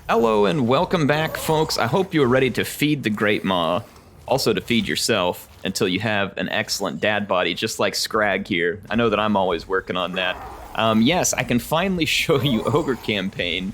Hello and welcome back, folks. I hope you are ready to feed the Great Maw, also to feed yourself until you have an excellent dad body, just like Scrag here. I know that I'm always working on that. Yes, I can finally show you Ogre campaign,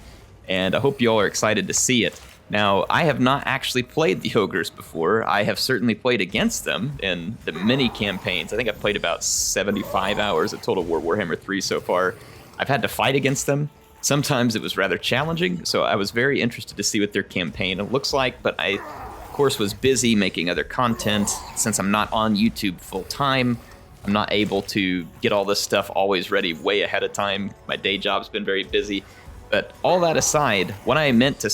and I hope you all are excited to see it. Now, I have not actually played the Ogres before. I have certainly played against them in the mini campaigns. I think I've played about 75 hours of Total War Warhammer 3 so far. I've had to fight against them. Sometimes it was rather challenging, so I was very interested to see what their campaign looks like, but I, of course, was busy making other content. Since I'm not on YouTube full-time, I'm not able to get all this stuff always ready way ahead of time. My day job's been very busy. But all that aside, what I meant to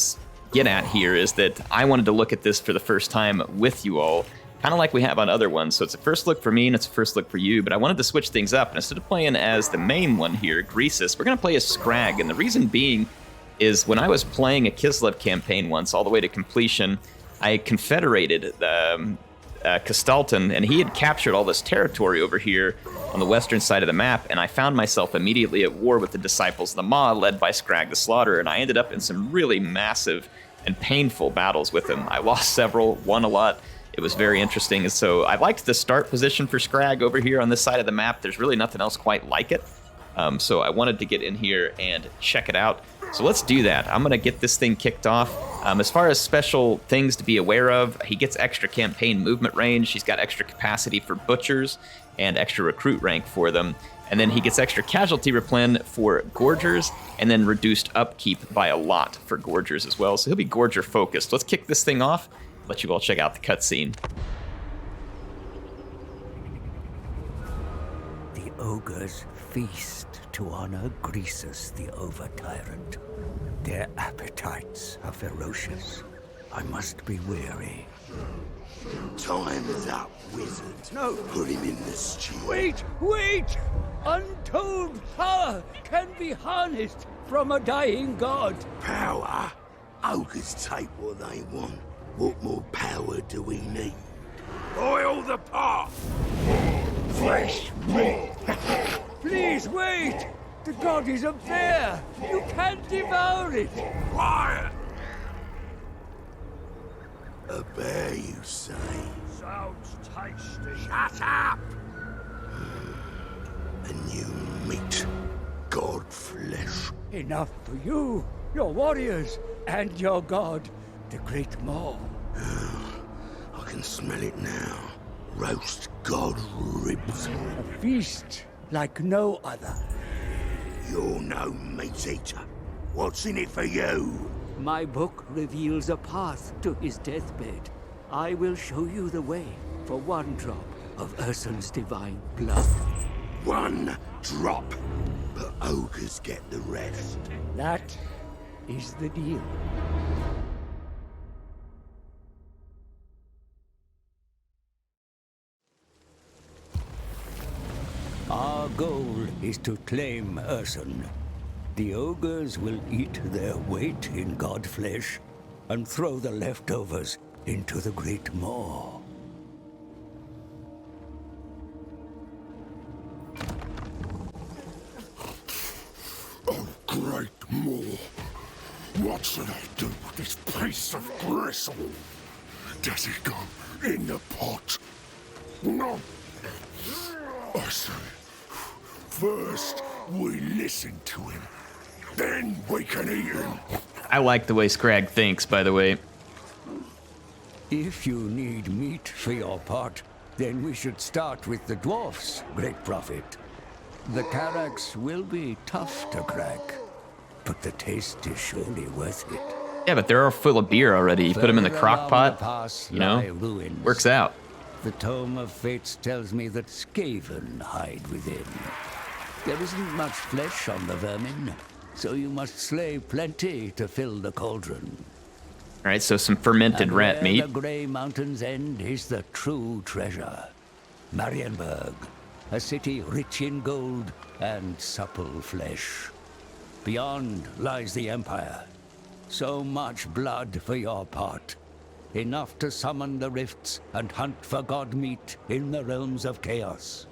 get at here is that I wanted to look at this for the first time with you all, kind of like we have on other ones. So it's a first look for me and it's a first look for you, but I wanted to switch things up. And instead of playing as the main one here, Greasus, we're going to play as Scrag. And the reason being is when I was playing a Kislev campaign once all the way to completion, I confederated Castalton, and he had captured all this territory over here on the western side of the map, and I found myself immediately at war with the Disciples of the Maw, led by Scrag the Slaughterer, and I ended up in some really massive and painful battles with him. I lost several, won a lot. It was very interesting, and so I liked the start position for Scrag over here on this side of the map. There's really nothing else quite like it, so I wanted to get in here and check it out. So let's do that. I'm going to get this thing kicked off. As far as special things to be aware of, he gets extra campaign movement range. He's got extra capacity for butchers and extra recruit rank for them. And then he gets extra casualty replen for gorgers, and then reduced upkeep by a lot for gorgers as well. So he'll be gorger focused. Let's kick this thing off. Let you all check out the cutscene. The ogres feast to honor Greasus the Over-Tyrant. Their appetites are ferocious. I must be wary. Time's up, wizard. No. Put him in the stew. Wait! Untold power can be harnessed from a dying god. Power? Ogres take what they want. What more power do we need? Oil the pot! Fresh meat! Please wait! The god is a bear! You can't devour it! Quiet! A bear, you say? Sounds tasty. Shut up! A new meat. God flesh. Enough for you, your warriors, and your god, the Great Maw. I can smell it now. Roast god ribs. A feast like no other. You're no meat eater. What's in it for you? My book reveals a path to his deathbed. I will show you the way for one drop of Ursun's divine blood. One drop. But ogres get the rest. That is the deal. Our goal is to claim Ursun. The ogres will eat their weight in god flesh and throw the leftovers into the Great Maw. Oh, Great Maw. What should I do with this piece of gristle? Does it go in the pot? No. I say, first we listen to him, then we can eat him. I like the way Scrag thinks, by the way. If you need meat for your pot, then we should start with the Dwarfs, Great Prophet. The Carax will be tough to crack, but the taste is surely worth it. Yeah, but they're all full of beer already. You put them in the crock pot, pass you know, ruins. works out. The Tome of Fates tells me that Skaven hide within. There isn't much flesh on the vermin, so you must slay plenty to fill the cauldron. All right, so some fermented rat meat. The Grey Mountains End is the true treasure. Marienburg, a city rich in gold and supple flesh. Beyond lies the Empire. So much blood for your pot. Enough to summon the rifts and hunt for god meat in the realms of chaos.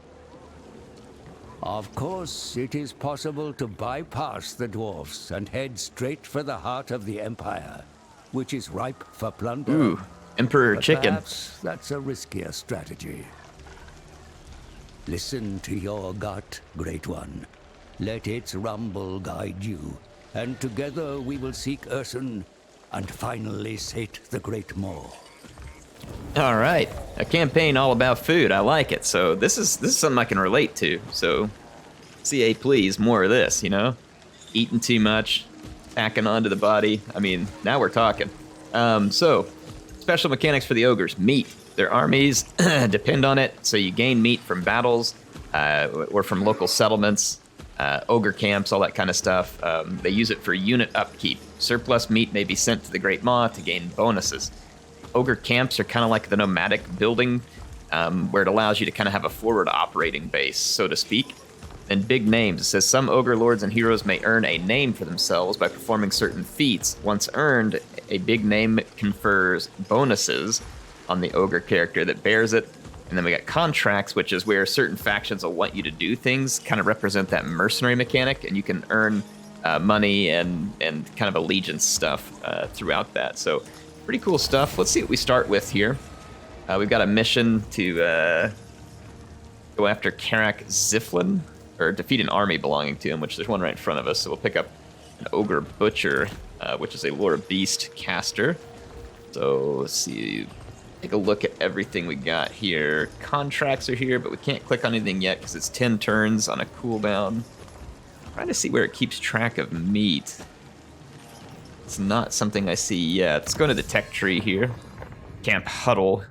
Of course, it is possible to bypass the dwarfs and head straight for the heart of the Empire, which is ripe for plunder. Ooh, Emperor But Chicken. perhaps that's a riskier strategy. Listen to your gut, Great One. Let its rumble guide you, and together we will seek Urson and finally sate the Great Maw. All right, a campaign all about food. I like it. So this is something I can relate to. So, CA, please, more of this. You know, eating too much, packing onto the body. I mean, now we're talking. So, special mechanics for the ogres: meat. Their armies depend on it. So you gain meat from battles or from local settlements, ogre camps, all that kind of stuff. They use it for unit upkeep. Surplus meat may be sent to the Great Maw to gain bonuses. Ogre camps are kind of like the nomadic building, where it allows you to kind of have a forward operating base, so to speak. And big names. It says some ogre lords and heroes may earn a name for themselves by performing certain feats. Once earned, a big name confers bonuses on the ogre character that bears it. And then we got contracts, which is where certain factions will want you to do things, kind of represent that mercenary mechanic, and you can earn money and kind of allegiance stuff throughout that. So pretty cool stuff. Let's see what we start with here. We've got a mission to go after Karak Ziflin, or defeat an army belonging to him, which there's one right in front of us. So we'll pick up an Ogre Butcher, which is a Lore Beast caster. So let's see, take a look at everything we got here. Contracts are here, but we can't click on anything yet because it's 10 turns on a cooldown. Trying to see where it keeps track of meat. It's not something I see yet. Let's go to the tech tree here. Camp Huddle.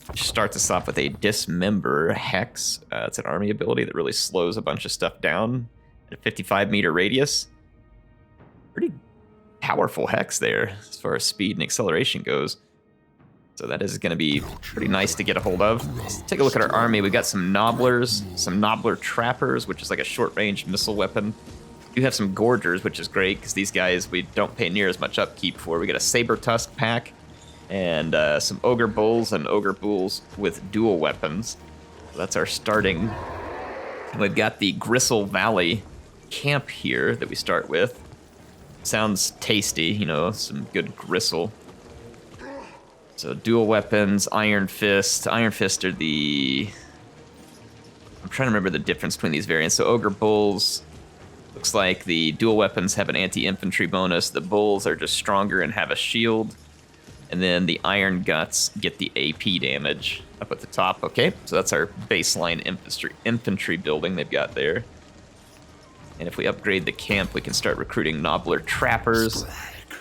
Which starts us off with a Dismember Hex. It's an army ability that really slows a bunch of stuff down at a 55-meter radius. Pretty powerful hex there as far as speed and acceleration goes. So that is going to be pretty nice to get a hold of. Let's take a look at our army. We got some Nobblers, some Nobbler Trappers, which is like a short-range missile weapon. We do have some Gorgers, which is great because these guys we don't pay near as much upkeep for. We got a Saber Tusk pack and some Ogre Bulls and Ogre Bulls with dual weapons. So that's our starting. And we've got the Gristle Valley camp here that we start with. Sounds tasty, you know, some good gristle. So dual weapons, Iron Fist. Iron Fist are the... I'm trying to remember the difference between these variants. So Ogre Bulls, looks like the dual weapons have an anti-infantry bonus. The Bulls are just stronger and have a shield. And then the Iron Guts get the AP damage up at the top. Okay, so that's our baseline infantry building they've got there. And if we upgrade the camp, we can start recruiting Nobbler Trappers.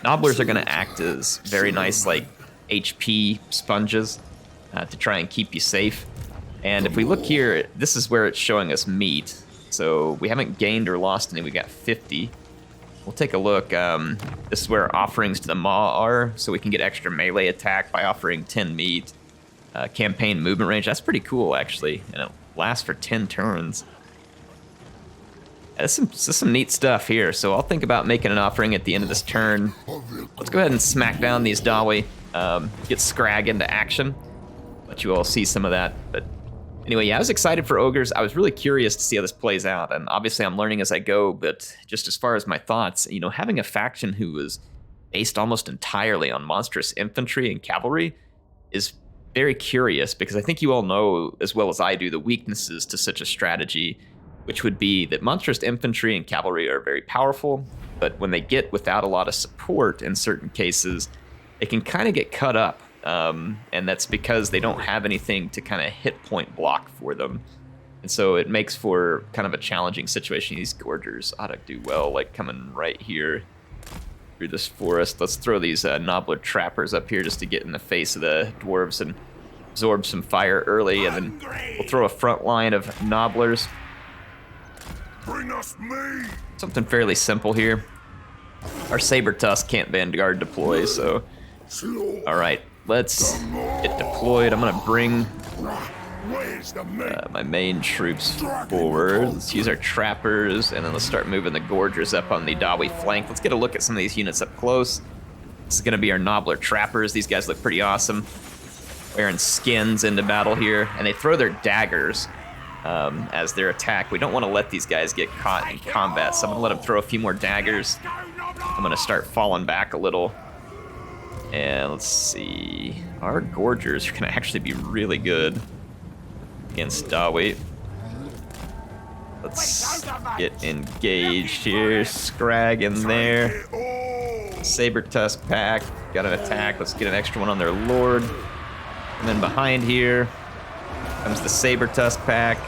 Nobblers are going to act as very nice, like, HP sponges to try and keep you safe. And if we look here, this is where it's showing us meat. So we haven't gained or lost any. We got 50. We'll take a look. This is where offerings to the Maw are, so we can get extra melee attack by offering 10 meat. Campaign movement range, that's pretty cool, actually. And it lasts for 10 turns. This is some neat stuff here, so I'll think about making an offering at the end of this turn. Let's go ahead and smack down these Dawi. Get Scrag into action. Let you all see some of that. But anyway, yeah, I was excited for Ogres. I was really curious to see how this plays out, and obviously I'm learning as I go, but just as far as my thoughts, you know, having a faction who was based almost entirely on monstrous infantry and cavalry is very curious, because I think you all know as well as I do the weaknesses to such a strategy, which would be that monstrous infantry and cavalry are very powerful, but when they get without a lot of support in certain cases, they can kind of get cut up. And that's because they don't have anything to kind of hit point block for them. And so it makes for kind of a challenging situation. These Gorgers ought to do well, like coming right here through this forest. Let's throw these Nobbler Trappers up here just to get in the face of the Dwarves and absorb some fire early. And then we'll throw a front line of Nobblers. Bring us meat! Something fairly simple here. Our Saber Tusk can't Vanguard deploy, so... Alright, let's get deployed. I'm going to bring my main troops forward. Let's use our Trappers, and then let's start moving the Gorgers up on the Dawi flank. Let's get a look at some of these units up close. This is going to be our Nobbler Trappers. These guys look pretty awesome. Wearing skins into battle here, and they throw their daggers as their attack. We don't want to let these guys get caught in combat, so I'm gonna let them throw a few more daggers. I'm gonna start falling back a little. And let's see, our Gorgers are gonna actually be really good against Dawit. Let's get engaged here. Scrag in there. Saber Tusk pack, got an attack. Let's get an extra one on their Lord. And then behind here comes the Saber Tusk pack.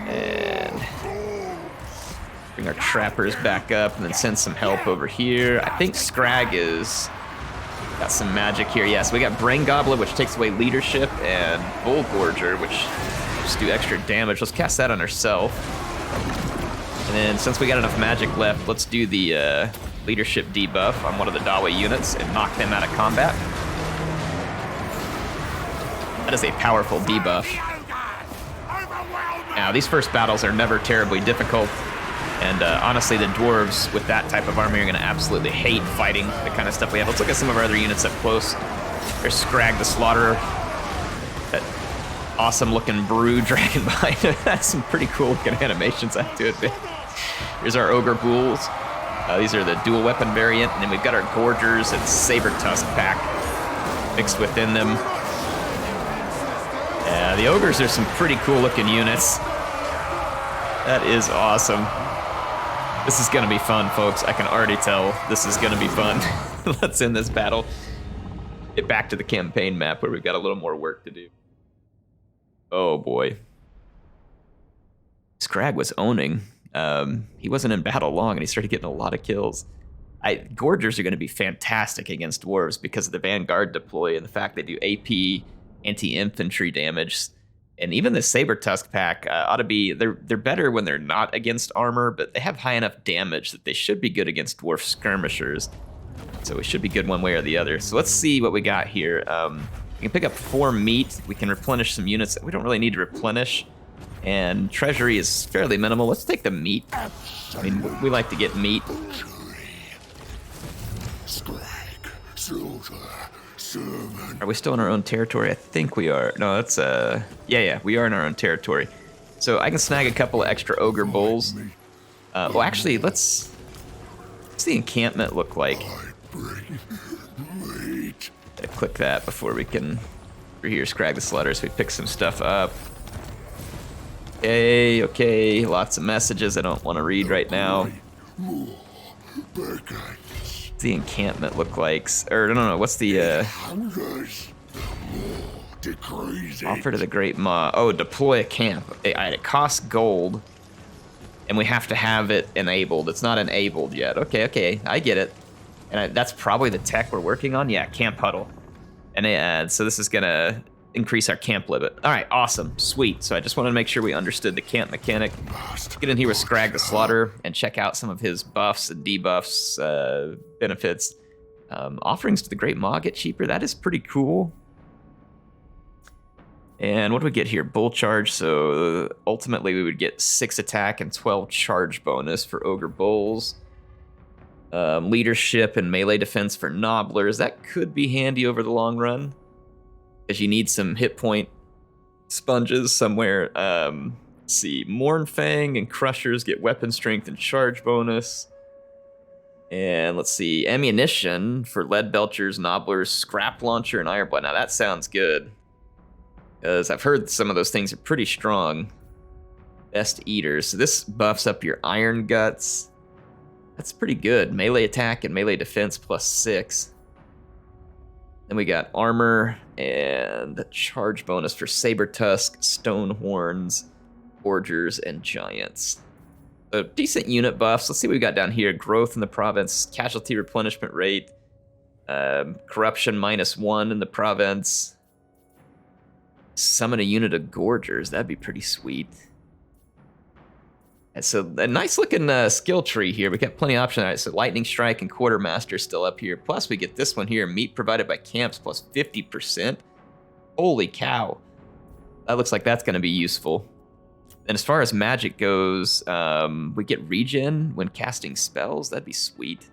And bring our trappers back up and then send some help over here. I think Scrag is got some magic here. Yes, we got Brain Goblin, which takes away leadership, and Bull Gorger, which just do extra damage. Let's cast that on herself. And then since we got enough magic left, let's do the leadership debuff on one of the Dawit units and knock them out of combat. That is a powerful debuff. Now, these first battles are never terribly difficult. And honestly, the Dwarves with that type of army are going to absolutely hate fighting the kind of stuff we have. Let's look at some of our other units up close. There's Scrag the Slaughterer. That awesome looking Brew Dragon behind him. That's some pretty cool looking animations, I have to admit. Here's our Ogre Ghouls. These are the dual weapon variant. And then we've got our Gorgers and Saber Tusk pack mixed within them. Yeah, the Ogres are some pretty cool looking units. That is awesome. This is gonna be fun, folks. I can already tell this is gonna be fun. Let's end this battle. Get back to the campaign map where we've got a little more work to do. Oh boy. Scrag was owning. He wasn't in battle long and he started getting a lot of kills. Gorgers are gonna be fantastic against Dwarves because of the Vanguard deploy and the fact they do AP anti-infantry damage. And even the Saber Tusk pack ought to be, they're better when they're not against armor, but they have high enough damage that they should be good against Dwarf skirmishers. So we should be good one way or the other. So let's see what we got here. We can pick up 4 meat. We can replenish some units that we don't really need to replenish. And treasury is fairly minimal. Let's take the meat. I mean, we like to get meat. Are we still in our own territory? I think we are. No, that's yeah, we are in our own territory. So I can snag a couple of extra Ogre Bulls. Well, actually, what's the encampment look like? Gotta click that before we can. We're here, Scrag the Slaughter, so we pick some stuff up. Okay, lots of messages I don't want to read right now. What's the encampment look like? Or no, what's the offer to the Great Maw? Oh, deploy a camp. It costs gold, and we have to have it enabled. It's not enabled yet. Okay, I get it. And that's probably the tech we're working on. Yeah, camp huddle. And so this is gonna increase our camp limit. All right, awesome, sweet. So I just wanted to make sure we understood the camp mechanic. Get in here with Scrag the Slaughter and check out some of his buffs and debuffs, benefits. Offerings to the Great Maw get cheaper. That is pretty cool. And what do we get here? Bull charge. So ultimately we would get 6 attack and 12 charge bonus for Ogre Bulls. Leadership and melee defense for Nobblers. That could be handy over the long run, because you need some hit point sponges somewhere. Let's see, Mournfang and Crushers get weapon strength and charge bonus. And let's see, ammunition for Lead Belchers, Nobblers, Scrap Launcher, and Ironblood. Now that sounds good, because I've heard some of those things are pretty strong. Best Eaters. So this buffs up your Iron Guts. That's pretty good. Melee attack and melee defense +6. Then we got armor and charge bonus for Saber Tusk, Stone Horns, Forgers, and Giants. So decent unit buffs. Let's see what we got down here. Growth in the province, casualty replenishment rate, corruption -1 in the province. Summon a unit of Gorgers. That'd be pretty sweet. And so a nice looking skill tree here. We got plenty of options. All right, so Lightning Strike and Quartermaster still up here. Plus we get this one here, meat provided by camps plus 50%. Holy cow. That looks like that's going to be useful. And as far as magic goes, we get regen when casting spells. That'd be sweet.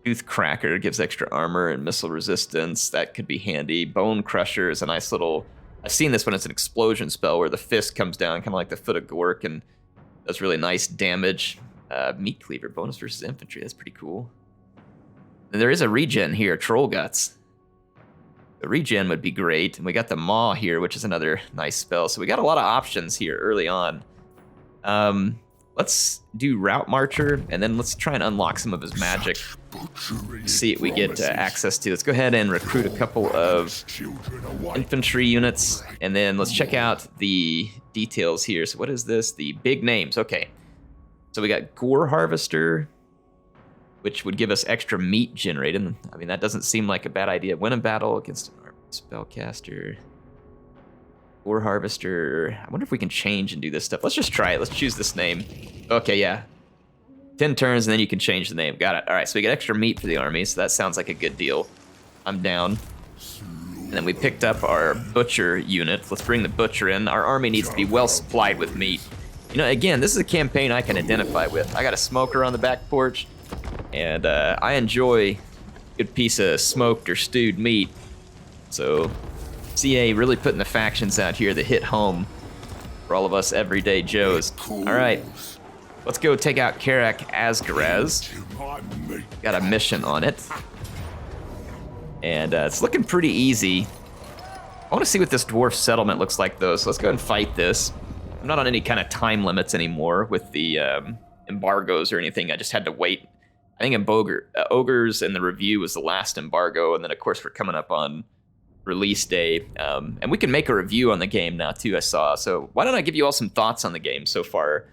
Tooth Cracker gives extra armor and missile resistance. That could be handy. Bone Crusher is a nice little I've seen this when it's an explosion spell where the fist comes down, kind of like the Foot of Gork, and does really nice damage. Meat Cleaver, bonus versus infantry, that's pretty cool. And there is a regen here, Troll Guts. The regen would be great, and we got the Maw here, which is another nice spell. So we got a lot of options here early on. Let's do Route Marcher, and then let's try and unlock some of his magic. See what we get access to. Let's go ahead and recruit a couple of infantry units, and then let's check out the details here. So what is this? The big names. Okay. So we got Gore Harvester, which would give us extra meat generated. I mean, that doesn't seem like a bad idea. Win a battle against an army spellcaster. Gore Harvester. I wonder if we can change and do this stuff. Let's just try it. Let's choose this name. Okay, yeah. 10 turns, and then you can change the name. Got it. All right, so we get extra meat for the army, so that sounds like a good deal. I'm down. And then we picked up our Butcher unit. Let's bring the Butcher in. Our army needs to be well supplied with meat. You know, again, this is a campaign I can identify with. I got a smoker on the back porch, and I enjoy a good piece of smoked or stewed meat. So CA really putting the factions out here that hit home for all of us everyday Joes. All right, let's go take out Karak Asgaraz. Got a mission on it. And it's looking pretty easy. I want to see what this dwarf settlement looks like, though, so let's go ahead and fight this. I'm not on any kind of time limits anymore with the embargoes or anything. I just had to wait. I think Ogres and the review was the last embargo, and then, of course, we're coming up on release day. And we can make a review on the game now, too, I saw. So why don't I give you all some thoughts on the game so far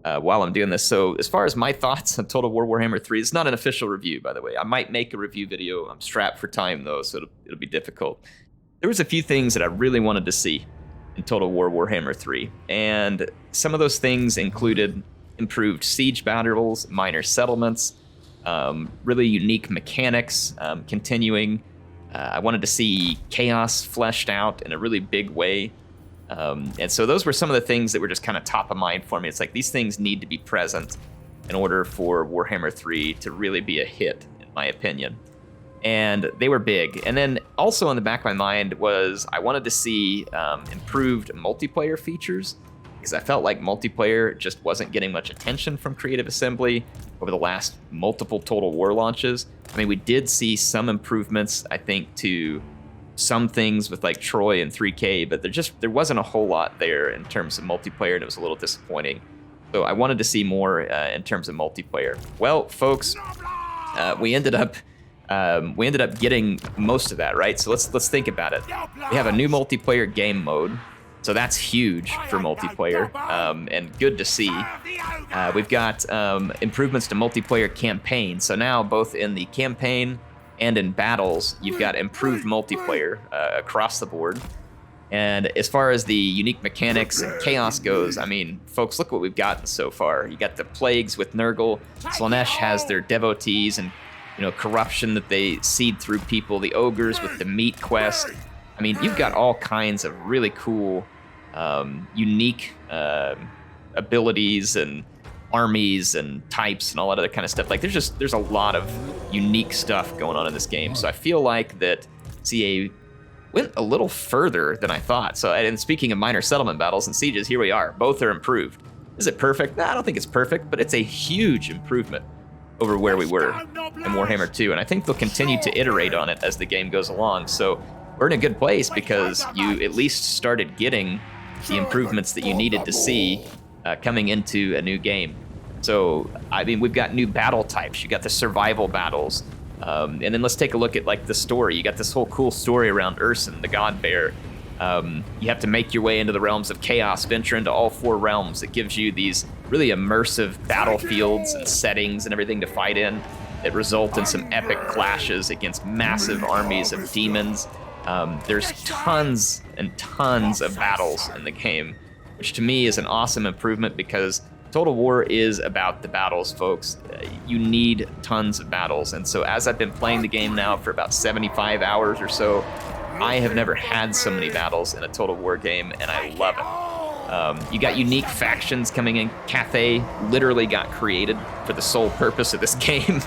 while I'm doing this. So as far as my thoughts on Total War Warhammer 3, it's not an official review, by the way. I might make a review video. I'm strapped for time, though, so it'll be difficult. There was a few things that I really wanted to see in Total War Warhammer 3, and some of those things included improved siege battles, minor settlements, really unique mechanics, continuing. I wanted to see chaos fleshed out in a really big way. And so those were some of the things that were just kind of top of mind for me. It's like these things need to be present in order for Warhammer 3 to really be a hit, in my opinion. And they were big. And then also in the back of my mind was I wanted to see improved multiplayer features, because I felt like multiplayer just wasn't getting much attention from Creative Assembly over the last multiple Total War launches. I mean, we did see some improvements, I think, to some things with like Troy and 3K, but there wasn't a whole lot there in terms of multiplayer, and it was a little disappointing. So I wanted to see more in terms of multiplayer. Well, folks, we ended up getting most of that, right? So let's think about it. We have a new multiplayer game mode, so that's huge for multiplayer, and good to see. We've got improvements to multiplayer campaign. So now both in the campaign and in battles, you've got improved multiplayer across the board. And as far as the unique mechanics and chaos goes, I mean, folks, look what we've gotten so far. You got the plagues with Nurgle. Slaanesh has their devotees and, you know, corruption that they seed through people. The ogres with the meat quest. I mean, you've got all kinds of really cool, unique abilities and armies and types and all that other kind of stuff. Like, there's a lot of unique stuff going on in this game. So I feel like that CA went a little further than I thought. So, and speaking of minor settlement battles and sieges, here we are. Both are improved. Is it perfect? Nah, I don't think it's perfect, but it's a huge improvement over where we were in Warhammer 2. And I think they'll continue to iterate on it as the game goes along. So we're in a good place because you at least started getting the improvements that you needed to see coming into a new game. So, I mean, we've got new battle types. You got the survival battles. And then let's take a look at like the story. You got this whole cool story around Urson, the god bear. You have to make your way into the realms of chaos, venture into all 4 realms. It gives you these really immersive battlefields and settings and everything to fight in that result in some epic clashes against massive armies of demons. There's tons and tons of battles in the game, which to me is an awesome improvement because Total War is about the battles, folks. You need tons of battles. And so as I've been playing the game now for about 75 hours or so, I have never had so many battles in a Total War game, and I love it. You got unique factions coming in. Cathay literally got created for the sole purpose of this game.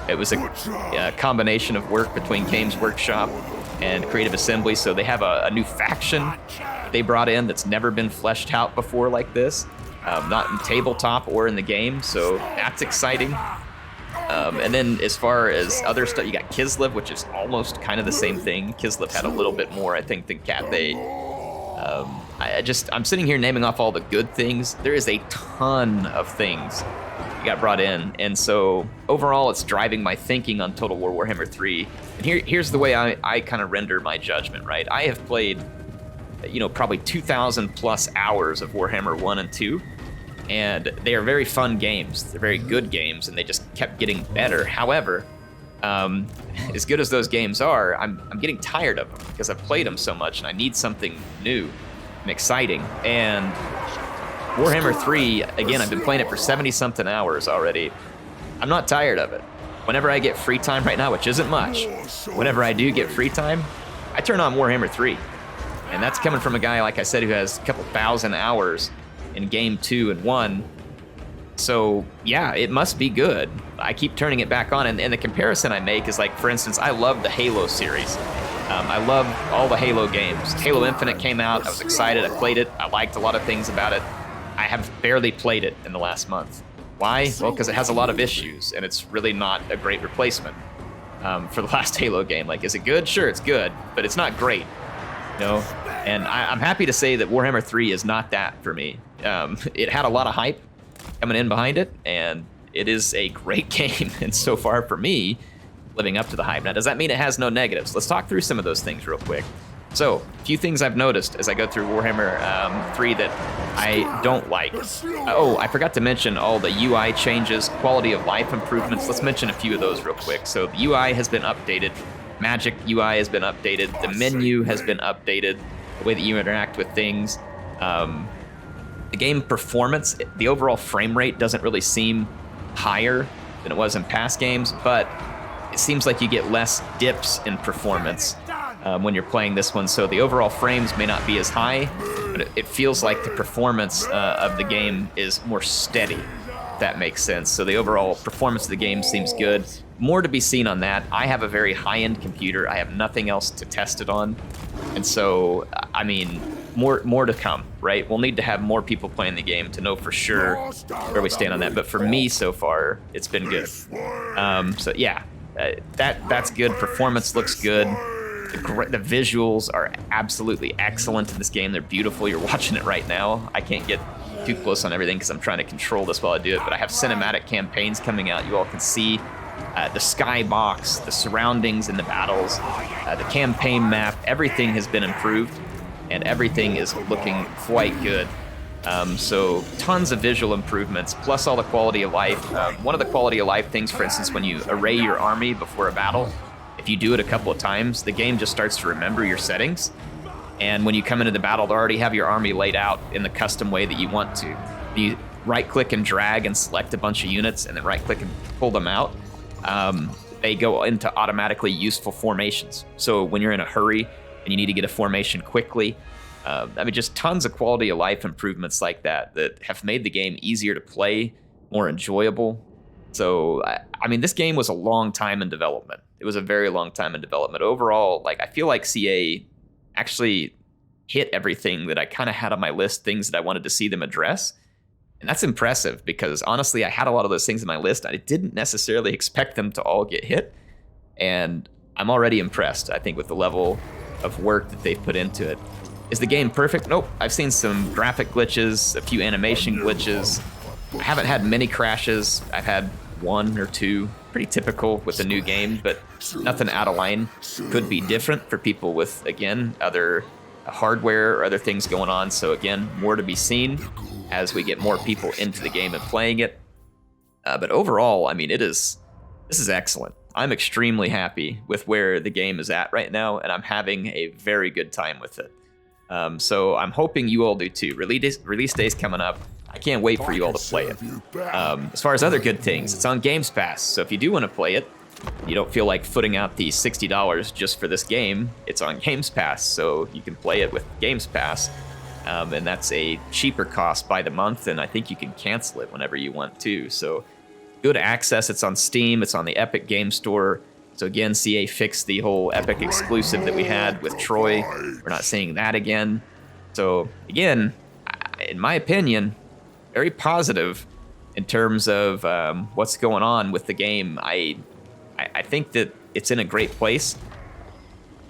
It was a combination of work between Games Workshop and Creative Assembly. So they have a new faction they brought in that's never been fleshed out before like this, not in tabletop or in the game. So that's exciting. And then as far as other stuff, you got Kislev, which is almost kind of the same thing. Kislev had a little bit more, I think, than Cathay. I'm sitting here naming off all the good things. There is a ton of things that got brought in, and so overall, it's driving my thinking on Total War Warhammer 3. And here's the way I kind of render my judgment. Right, I have played, probably 2,000 plus hours of Warhammer 1 and 2. And they are very fun games. They're very good games, and they just kept getting better. However, as good as those games are, I'm getting tired of them because I've played them so much, and I need something new and exciting. And Warhammer 3, again, I've been playing it for 70-something hours already. I'm not tired of it. Whenever I get free time right now, which isn't much, whenever I do get free time, I turn on Warhammer 3. And that's coming from a guy, like I said, who has a couple thousand hours in game 2 and 1. So yeah, it must be good. I keep turning it back on, and the comparison I make is like, for instance, I love the Halo series. I love all the Halo games. Halo Infinite came out, I was excited, I played it, I liked a lot of things about it. I have barely played it in the last month. Why? Well, because it has a lot of issues, and it's really not a great replacement for the last Halo game. Like, is it good? Sure, it's good, but it's not great. And I'm happy to say that Warhammer 3 is not that for me. It had a lot of hype coming in behind it, and it is a great game, and so far for me, living up to the hype. Now, does that mean it has no negatives? Let's talk through some of those things real quick. So, a few things I've noticed as I go through Warhammer 3 that I don't like. Oh, I forgot to mention all the UI changes, quality of life improvements. Let's mention a few of those real quick. So, the UI has been updated. Magic UI has been updated. The menu has been updated. The way that you interact with things. The game performance, the overall frame rate doesn't really seem higher than it was in past games, but it seems like you get less dips in performance when you're playing this one. So the overall frames may not be as high, but it feels like the performance of the game is more steady, if that makes sense. So the overall performance of the game seems good. More to be seen on that. I have a very high-end computer. I have nothing else to test it on. And so, I mean, more to come, right? We'll need to have more people playing the game to know for sure where we stand on that. But for me, so far, it's been good. So yeah, that's good. Performance looks good. The visuals are absolutely excellent in this game. They're beautiful. You're watching it right now. I can't get too close on everything because I'm trying to control this while I do it. But I have cinematic campaigns coming out. You all can see the skybox, the surroundings in the battles, the campaign map. Everything has been improved, and everything is looking quite good. So tons of visual improvements, plus all the quality of life. One of the quality of life things, for instance, when you array your army before a battle, if you do it a couple of times, the game just starts to remember your settings. And when you come into the battle, they already have your army laid out in the custom way that you want to. You right-click and drag and select a bunch of units, and then right-click and pull them out. They go into automatically useful formations. So when you're in a hurry and you need to get a formation quickly, just tons of quality of life improvements like that have made the game easier to play, more enjoyable. So, this game was a long time in development. It was a very long time in development. Overall, I feel like CA actually hit everything that I kind of had on my list, things that I wanted to see them address. And that's impressive because, honestly, I had a lot of those things on my list. I didn't necessarily expect them to all get hit. And I'm already impressed, I think, with the level of work that they've put into it. Is the game perfect? Nope. I've seen some graphic glitches, a few animation glitches. I haven't had many crashes. I've had one or two, pretty typical with a new game, but nothing out of line. Could be different for people with, again, other hardware or other things going on. So again, more to be seen as we get more people into the game and playing it. But overall, this is excellent. I'm extremely happy with where the game is at right now, and I'm having a very good time with it. So I'm hoping you all do too. Release day's coming up. I can't wait for you all to play it. As far as other good things, it's on Games Pass. So if you do want to play it, you don't feel like footing out the $60 just for this game, it's on Games Pass. So you can play it with Games Pass. And that's a cheaper cost by the month, and I think you can cancel it whenever you want to. So good access. It's on Steam. It's on the Epic Game Store. So again, CA fixed the whole Epic exclusive that we had with Troy. We're not seeing that again. So again, in my opinion, very positive in terms of what's going on with the game. I think that it's in a great place.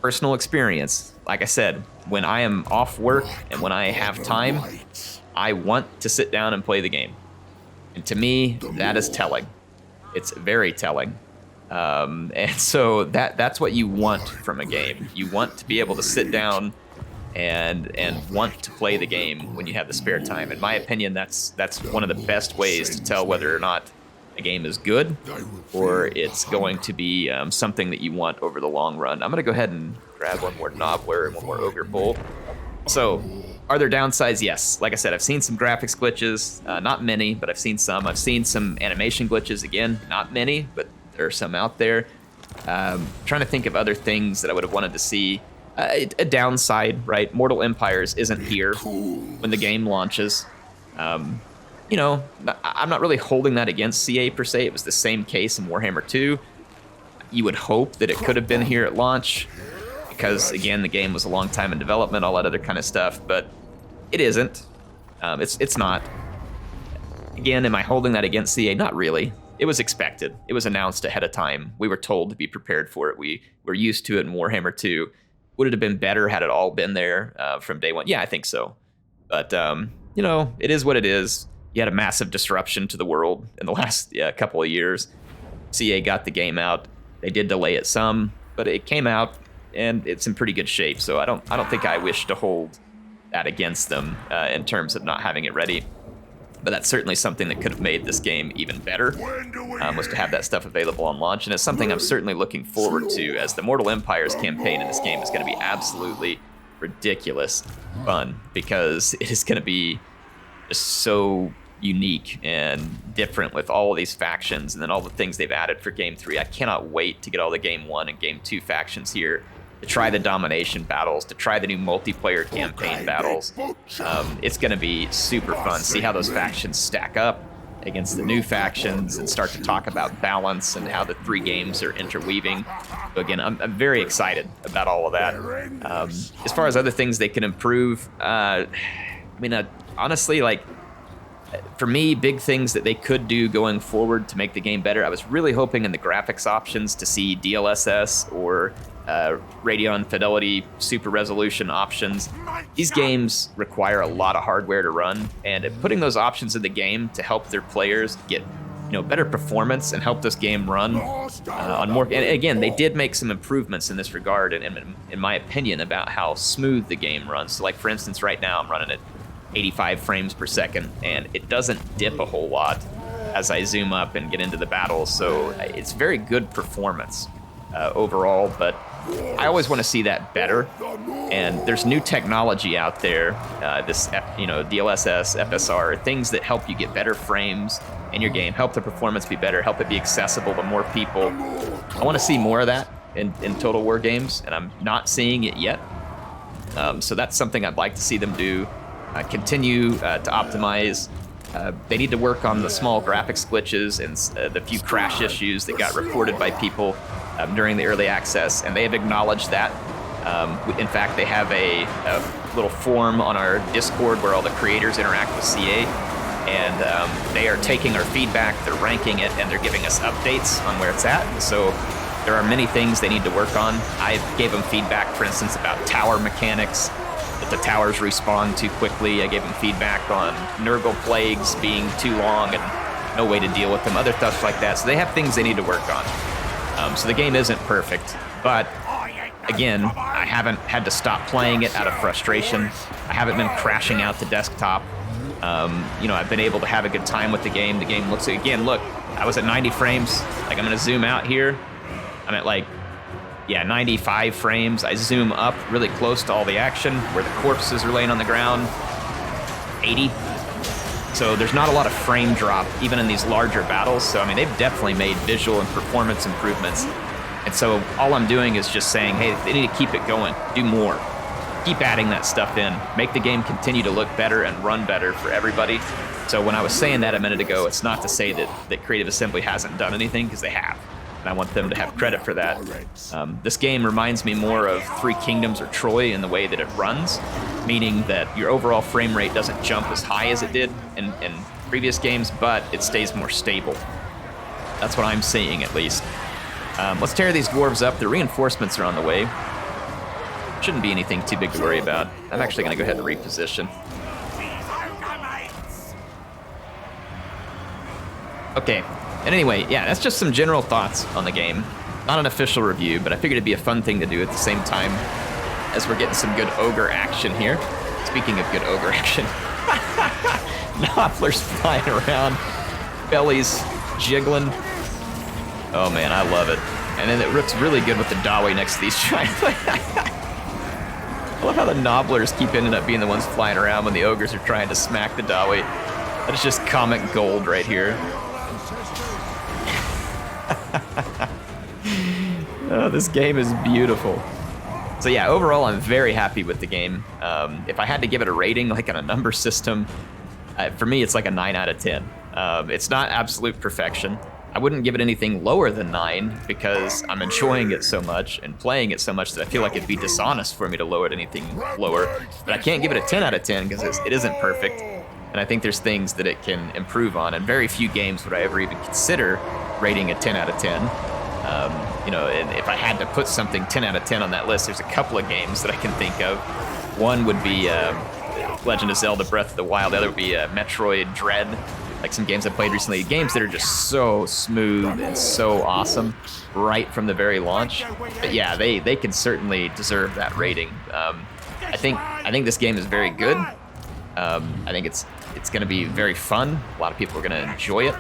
Personal experience, like I said, when I am off work and when I have time, I want to sit down and play the game. And to me, that is telling. It's very telling. And so that's what you want from a game. You want to be able to sit down and want to play the game when you have the spare time. In my opinion, that's one of the best ways to tell whether or not a game is good or it's going to be something that you want over the long run. I'm going to go ahead and grab one more Nobbler and one more Ogre Bull. So, are there downsides? Yes. Like I said, I've seen some graphics glitches. Not many, but I've seen some. I've seen some animation glitches. Again, not many, but there are some out there. Trying to think of other things that I would have wanted to see. A downside, right? Mortal Empires isn't here when the game launches. You know, I'm not really holding that against CA per se. It was the same case in Warhammer 2. You would hope that it could have been here at launch because, again, the game was a long time in development, all that other kind of stuff, but it isn't. It's not. Again, am I holding that against CA? Not really. It was expected. It was announced ahead of time. We were told to be prepared for it. We were used to it in Warhammer 2. Would it have been better had it all been there from day one? Yeah, I think so. But, you know, it is what it is. You had a massive disruption to the world in the last couple of years. CA got the game out. They did delay it some, but it came out and it's in pretty good shape. So I don't think I wish to hold that against them in terms of not having it ready. But that's certainly something that could have made this game even better, was to have that stuff available on launch. And it's something I'm certainly looking forward to, as the Mortal Empires campaign in this game is going to be absolutely ridiculous fun, because it is going to be just so unique and different with all of these factions and then all the things they've added for Game 3. I cannot wait to get all the Game 1 and Game 2 factions here, to try the domination battles, to try the new multiplayer campaign battles. It's going to be super fun. See how those factions stack up against the new factions and start to talk about balance and how the three games are interweaving. So again, I'm very excited about all of that. As far as other things they can improve, I mean, honestly, like, for me, big things that they could do going forward to make the game better, I was really hoping in the graphics options to see DLSS or Radeon Fidelity Super Resolution options. These games require a lot of hardware to run, and putting those options in the game to help their players get, you know, better performance and help this game run on more. And again, they did make some improvements in this regard, in my opinion, about how smooth the game runs. So, like, for instance, right now I'm running at 85 frames per second, and it doesn't dip a whole lot as I zoom up and get into the battles. So it's very good performance overall, but I always want to see that better. And there's new technology out there, this, you know, DLSS, FSR, things that help you get better frames in your game, help the performance be better, help it be accessible to more people. I want to see more of that in Total War games, and I'm not seeing it yet. So that's something I'd like to see them do. Continue to optimize. They need to work on the small graphics glitches and the few crash issues that got reported by people during the early access, and they have acknowledged that. In fact, they have a little forum on our Discord where all the creators interact with CA, and they are taking our feedback, they're ranking it, and they're giving us updates on where it's at. So there are many things they need to work on. I gave them feedback, for instance, about tower mechanics, that the towers respawn too quickly. I gave them feedback on Nurgle plagues being too long and no way to deal with them, other stuff like that. So they have things they need to work on. So the game isn't perfect, but again, I haven't had to stop playing it out of frustration. I haven't been crashing out the desktop. You know, I've been able to have a good time with the game. The game looks, again, look, I was at 90 frames. Like, I'm gonna zoom out here. I'm at, like, 95 frames. I zoom up really close to all the action where the corpses are laying on the ground. 80. So there's not a lot of frame drop even in these larger battles. So I mean, they've definitely made visual and performance improvements. And so all I'm doing is just saying, hey, they need to keep it going, do more, keep adding that stuff in, make the game continue to look better and run better for everybody. So when I was saying that a minute ago, it's not to say that Creative Assembly hasn't done anything, because they have. and I want them to have credit for that. This game reminds me more of Three Kingdoms or Troy in the way that it runs, meaning that your overall frame rate doesn't jump as high as it did in previous games, but it stays more stable. That's what I'm seeing, at least. Let's tear these dwarves up. The reinforcements are on the way. Shouldn't be anything too big to worry about. I'm actually going to go ahead and reposition. Okay, and anyway, yeah, that's just some general thoughts on the game. Not an official review, but I figured it'd be a fun thing to do at the same time as we're getting some good ogre action here. Speaking of good ogre action, Nobblers flying around, bellies jiggling. Oh man, I love it. And then it looks really good with the Dawi next to these giants. I love how the Nobblers keep ending up being the ones flying around when the ogres are trying to smack the Dawi. That is just comic gold right here. Oh, this game is beautiful. So yeah, overall, I'm very happy with the game. If I had to give it a rating, like on a number system, for me, it's like a 9 out of 10. It's not absolute perfection. I wouldn't give it anything lower than 9 because I'm enjoying it so much and playing it so much that I feel like it'd be dishonest for me to lower it anything lower. But I can't give it a 10 out of 10 because it isn't perfect. And I think there's things that it can improve on. And very few games would I ever even consider rating a 10 out of 10. You know, and if I had to put something 10 out of 10 on that list, there's a couple of games that I can think of. One would be Legend of Zelda Breath of the Wild. The other would be Metroid Dread. Like some games I played recently, games that are just so smooth and so awesome right from the very launch. But yeah, they can certainly deserve that rating. I think this game is very good. I think it's going to be very fun. A lot of people are going to enjoy it.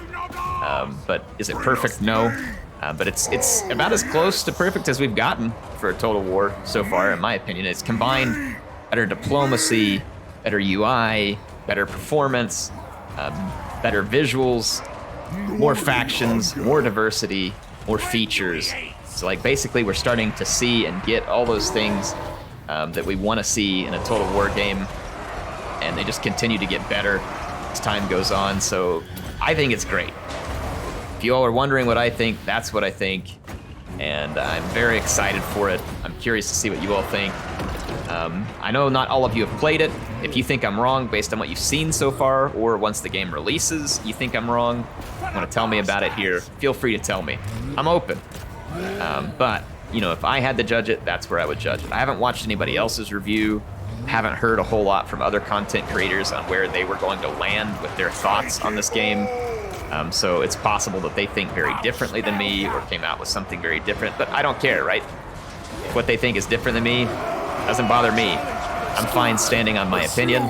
But is it perfect? No. But it's about as close to perfect as we've gotten for a Total War so far, in my opinion. It's combined better diplomacy, better UI, better performance, better visuals, more factions, more diversity, more features. So like basically we're starting to see and get all those things that we want to see in a Total War game, and they just continue to get better as time goes on. So I think it's great. If you all are wondering what I think, that's what I think, and I'm very excited for it. I'm curious to see what you all think. I know not all of you have played it. If you think I'm wrong based on what you've seen so far, or once the game releases, you think I'm wrong, want to tell me about it here, feel free to tell me. I'm open. But, you know, if I had to judge it, that's where I would judge it. I haven't watched anybody else's review, haven't heard a whole lot from other content creators on where they were going to land with their thoughts on this game. So it's possible that they think very differently than me or came out with something very different, but I don't care, right? If what they think is different than me, doesn't bother me. I'm fine standing on my opinion,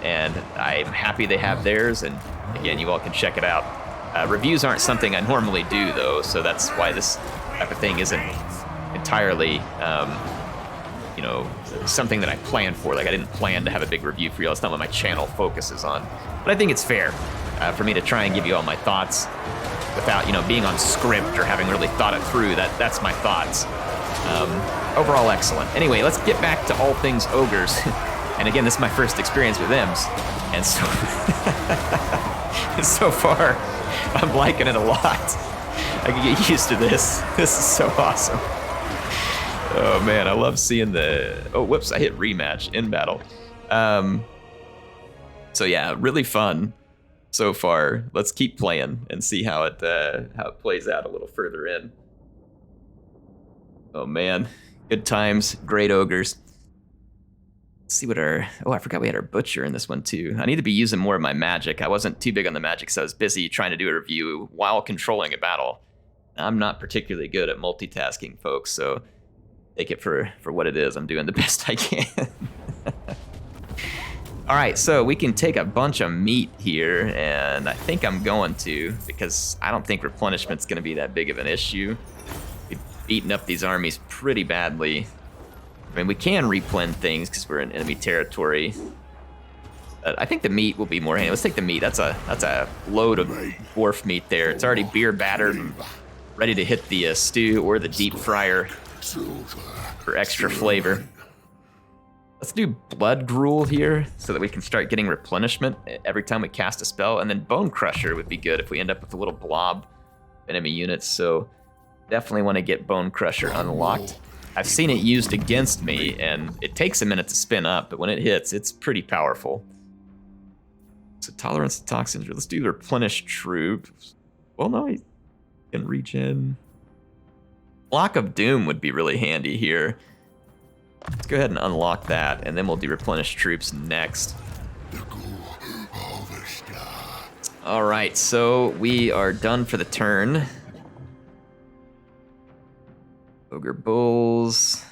and I'm happy they have theirs, and again, you all can check it out. Reviews aren't something I normally do, though, so that's why this type of thing isn't entirely, you know, something that I planned for. Like, I didn't plan to have a big review for you. It's not what my channel focuses on. But I think it's fair for me to try and give you all my thoughts without, you know, being on script or having really thought it through. That's my thoughts. Overall, excellent. Anyway, let's get back to all things ogres. And again, this is my first experience with Ems, and so so far, I'm liking it a lot. I can get used to this. This is so awesome. Oh man, I love seeing the. Oh, whoops! I hit rematch in battle. So yeah, really fun so far. Let's keep playing and see how it plays out a little further in. Oh man, good times, great ogres. Let's see what our, oh, I forgot we had our butcher in this one too. I need to be using more of my magic. I wasn't too big on the magic, so I was busy trying to do a review while controlling a battle. I'm not particularly good at multitasking, folks, so take it for what it is. I'm doing the best I can. All right, so we can take a bunch of meat here, and I think I'm going to, because I don't think replenishment's gonna be that big of an issue. Beating up these armies pretty badly. I mean, we can replen things because we're in enemy territory. But I think the meat will be more handy. Let's take the meat. That's a load of dwarf meat there. It's already beer battered, ready to hit the stew or the deep fryer for extra flavor. Let's do blood gruel here so that we can start getting replenishment every time we cast a spell. And then bone crusher would be good if we end up with a little blob enemy units, so definitely want to get Bone Crusher unlocked. I've seen it used against me, and it takes a minute to spin up, but when it hits, it's pretty powerful. So tolerance to toxins. Let's do replenish troops. Well, no, he can regen. Block of Doom would be really handy here. Let's go ahead and unlock that, and then we'll do replenish troops next. All right, so we are done for the turn. Ogre Bulls.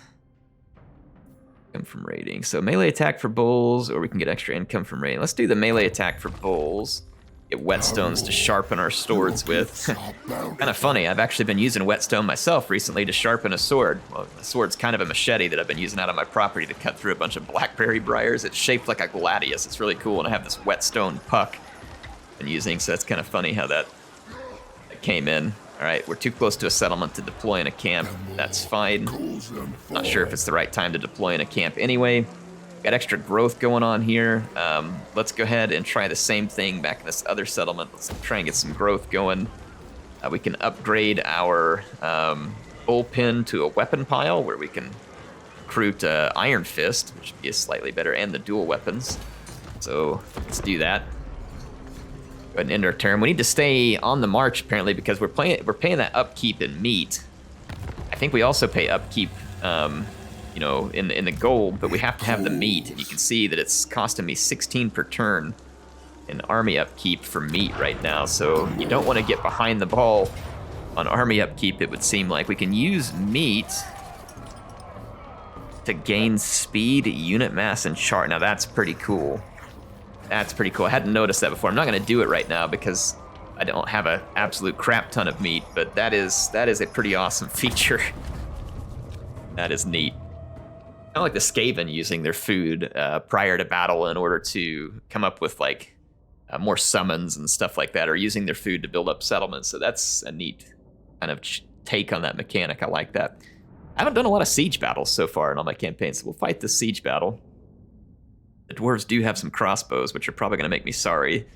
Come from raiding. So melee attack for bulls, or we can get extra income from raiding. Let's do the melee attack for bulls. Get whetstones to sharpen our swords with. Kind of funny, I've actually been using whetstone myself recently to sharpen a sword. Well, the sword's kind of a machete that I've been using out on my property to cut through a bunch of blackberry briars. It's shaped like a gladius. It's really cool, and I have this whetstone puck I've been using, so that's kind of funny how that came in. All right, we're too close to a settlement to deploy in a camp. That's fine. Not sure if it's the right time to deploy in a camp anyway. Got extra growth going on here. Let's go ahead and try the same thing back in this other settlement. Let's try and get some growth going. We can upgrade our bullpen to a weapon pile where we can recruit Iron Fist, which is slightly better, and the dual weapons. So let's do that. Go ahead and end our turn. We need to stay on the march apparently because we're paying that upkeep in meat. I think we also pay upkeep, you know, in the gold, but we have to have the meat. And you can see that it's costing me 16 per turn in army upkeep for meat right now. So you don't want to get behind the ball on army upkeep. It would seem like we can use meat to gain speed, unit mass, and chart. Now that's pretty cool. That's pretty cool. I hadn't noticed that before. I'm not going to do it right now because I don't have an absolute crap ton of meat, but that is a pretty awesome feature. That is neat. Kind of like the Skaven using their food prior to battle in order to come up with like more summons and stuff like that, or using their food to build up settlements. So that's a neat kind of take on that mechanic. I like that. I haven't done a lot of siege battles so far in all my campaigns, so we'll fight the siege battle. The dwarves do have some crossbows, which are probably going to make me sorry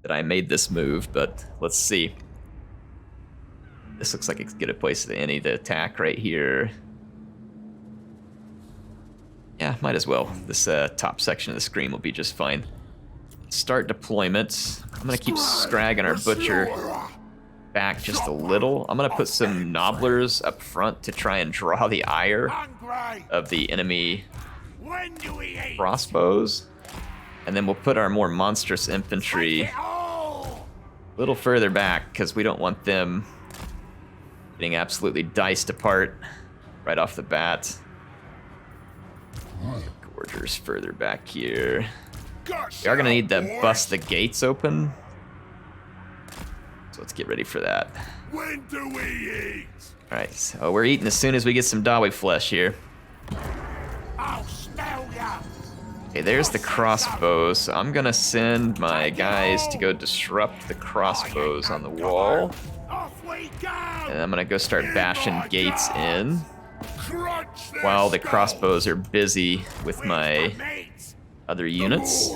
that I made this move, but let's see. This looks like it's a good place to any to attack right here. Yeah, might as well. This top section of the screen will be just fine. Start deployment. I'm going to keep scragging our butcher back just a little. I'm going to put some nobblers up front to try and draw the ire of the enemy crossbows. And then we'll put our more monstrous infantry a little further back because we don't want them getting absolutely diced apart right off the bat. Gorgers further back here. We are going to need to bust the gates open. So let's get ready for that. When do we eat? Alright, so we're eating as soon as we get some Dawi flesh here. I'll smell ya. Okay, there's the crossbows. So I'm going to send my guys to go disrupt the crossbows on the wall. Off we go. And I'm going to go start bashing gates in while the crossbows are busy with my other units.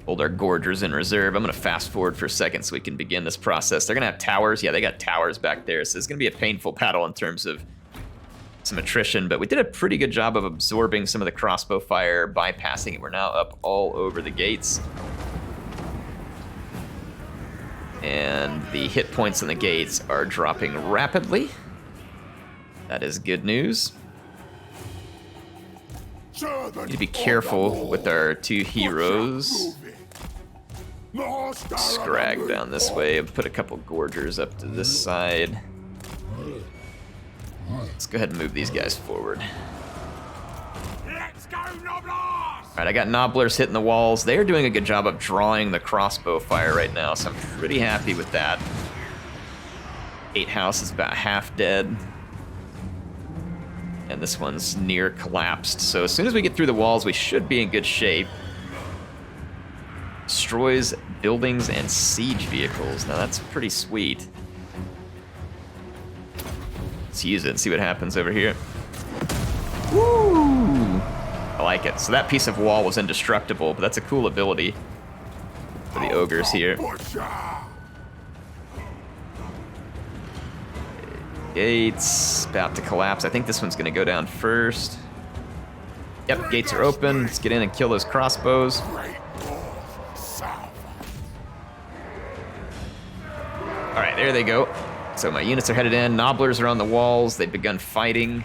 Hold our gorgers in reserve. I'm going to fast forward for a second so we can begin this process. They're going to have towers. Yeah, they got towers back there. So it's going to be a painful battle in terms of some attrition, but we did a pretty good job of absorbing some of the crossbow fire, bypassing it. We're now up all over the gates. And the hit points on the gates are dropping rapidly. That is good news. Need to be careful with our two heroes. Scrag down this way. I'll put a couple gorgers up to this side. Let's go ahead and move these guys forward. Let's go, Nobblers! Alright, I got nobblers hitting the walls. They're doing a good job of drawing the crossbow fire right now, so I'm pretty happy with that. 8 house is about half dead. And this one's near collapsed. So as soon as we get through the walls, we should be in good shape. Destroys buildings and siege vehicles. Now that's pretty sweet. Let's use it and see what happens over here. Woo! I like it. So that piece of wall was indestructible, but that's a cool ability. for the ogres here. Gates about to collapse. I think this one's gonna go down first. Yep, gates are open. Let's get in and kill those crossbows. Alright, there they go. So my units are headed in. Nobblers are on the walls. They've begun fighting.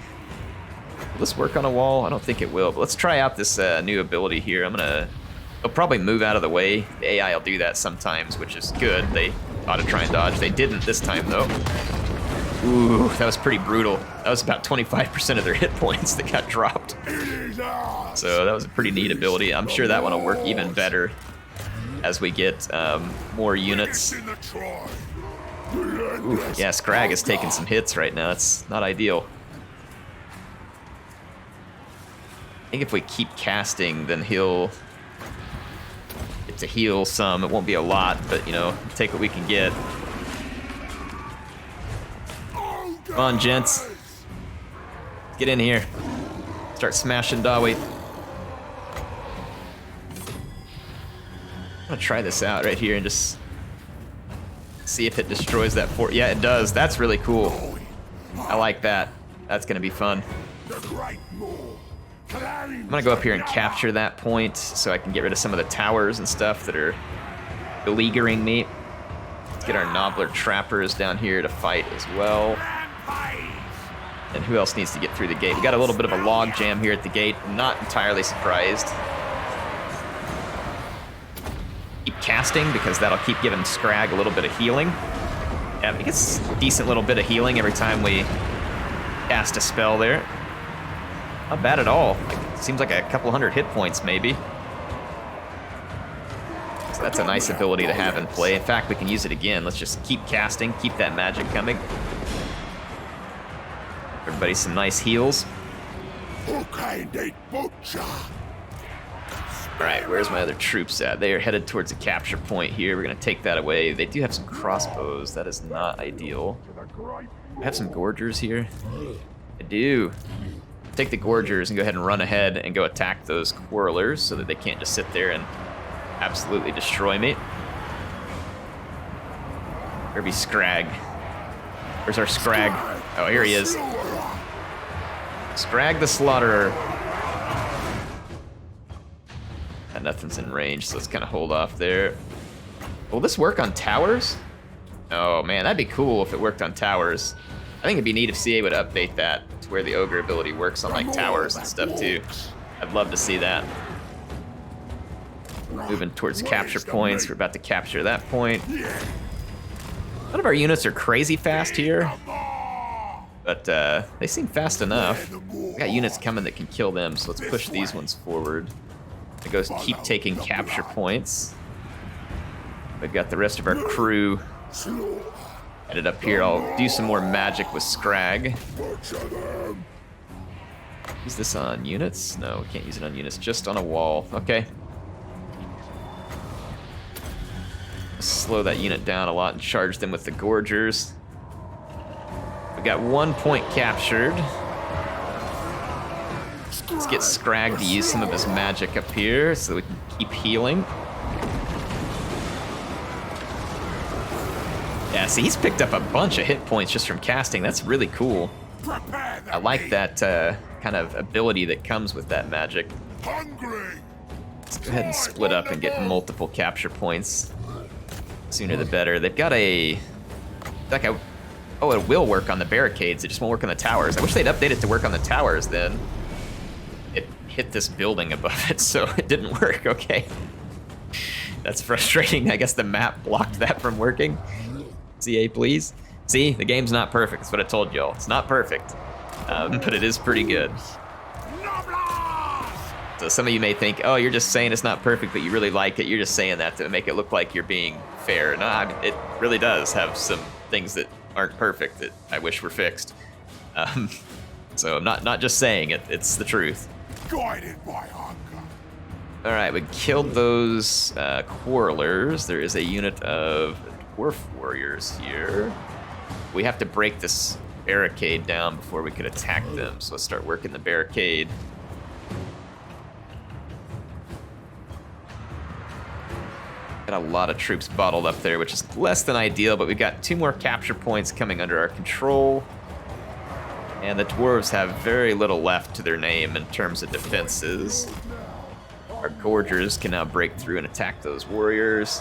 Will this work on a wall? I don't think it will, but let's try out this new ability here. They'll probably move out of the way. The AI will do that sometimes, which is good. They ought to try and dodge. They didn't this time, though. Ooh, that was pretty brutal. That was about 25% of their hit points that got dropped. So that was a pretty neat ability. I'm sure that one will work even better as we get more units. Ooh, yeah, Scrag is taking some hits right now. That's not ideal. I think if we keep casting, then he'll get to heal some. It won't be a lot, but, you know, take what we can get. Come on, gents. Get in here. Start smashing Dawi. I'm gonna try this out right here and just see if it destroys that fort. Yeah, it does. That's really cool. I like that. That's gonna be fun. I'm gonna go up here and capture that point so I can get rid of some of the towers and stuff that are beleaguering me. Let's get our Nobbler trappers down here to fight as well. And who else needs to get through the gate? We got a little bit of a log jam here at the gate. I'm not entirely surprised. Keep casting because that'll keep giving Scrag a little bit of healing. Yeah, he gets a decent little bit of healing every time we cast a spell there. Not bad at all. Seems like a couple hundred hit points maybe. So that's a nice ability to have in play. In fact, we can use it again. Let's just keep casting, keep that magic coming. Everybody some nice heals. Alright, where's my other troops at? They are headed towards a capture point here. We're gonna take that away. They do have some crossbows. That is not ideal. I have some gorgers here. I do. Take the gorgers and go ahead and run ahead and go attack those quarrelers so that they can't just sit there and absolutely destroy me. There be Scrag. Where's our Scrag? Oh, here he is. Scrag the Slaughterer. And nothing's in range, so let's kind of hold off there. Will this work on towers? Oh man, that'd be cool if it worked on towers. I think it'd be neat if CA would update that to where the Ogre ability works on like towers and stuff too. I'd love to see that. Moving towards capture points. We're about to capture that point. None of our units are crazy fast here, but they seem fast enough. We got units coming that can kill them, so let's push these ones forward. It goes keep taking capture points. We've got the rest of our crew headed up here. I'll do some more magic with Scrag. Use this on units? No, we can't use it on units, just on a wall. Okay. Slow that unit down a lot and charge them with the gorgers. We got 1 point captured. Let's get Scrag to use some of his magic up here so we can keep healing. Yeah, see, he's picked up a bunch of hit points just from casting. That's really cool. I like that kind of ability that comes with that magic. Let's go ahead and split up and get multiple capture points. Sooner the better. They've got a... like a... oh, it will work on the barricades. It just won't work on the towers. I wish they'd update it to work on the towers then. It hit this building above it, so it didn't work. Okay. That's frustrating. I guess the map blocked that from working. CA, please. See, the game's not perfect. That's what I told y'all. It's not perfect, but it is pretty good. So some of you may think, oh, you're just saying it's not perfect, but you really like it. You're just saying that to make it look like you're being fair. No, I mean, it really does have some things that aren't perfect that I wish were fixed. So I'm not just saying it. It's the truth. Guided by hunger. All right, we killed those quarrelers. There is a unit of dwarf warriors here. We have to break this barricade down before we could attack them. So let's start working the barricade. Got a lot of troops bottled up there, which is less than ideal, but we've got 2 more capture points coming under our control. And the dwarves have very little left to their name in terms of defenses. Our gorgers can now break through and attack those warriors.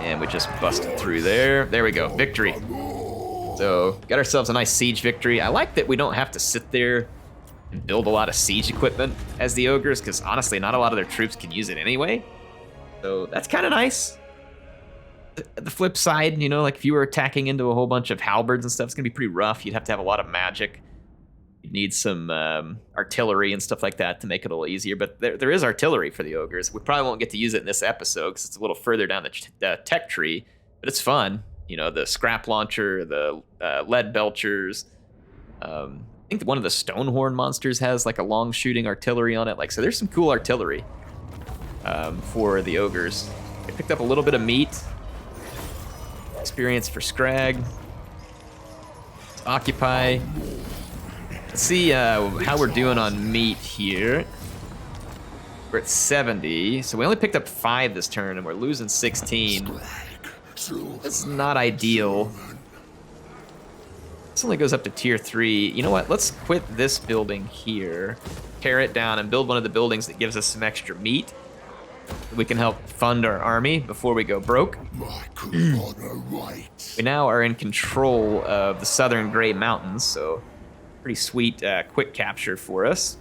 And we just busted through there. There we go, victory. So, got ourselves a nice siege victory. I like that we don't have to sit there and build a lot of siege equipment as the ogres, because honestly, not a lot of their troops can use it anyway. So that's kind of nice. The flip side, you know, like if you were attacking into a whole bunch of halberds and stuff, it's gonna be pretty rough. You'd have to have a lot of magic. You'd need some artillery and stuff like that to make it a little easier, but there is artillery for the ogres. We probably won't get to use it in this episode because it's a little further down the tech tree, but it's fun. You know, the scrap launcher, the lead belchers, I think one of the Stonehorn monsters has like a long shooting artillery on it. Like, so there's some cool artillery for the ogres. I picked up a little bit of meat. Experience for Scrag. Let's occupy. Let's see how we're doing on meat here. We're at 70, so we only picked up 5 this turn, and we're losing 16. That's not ideal. This only goes up to tier 3. You know what? Let's quit this building here, tear it down, and build one of the buildings that gives us some extra meat. We can help fund our army before we go broke. We now are in control of the southern Grey Mountains, so pretty sweet quick capture for us.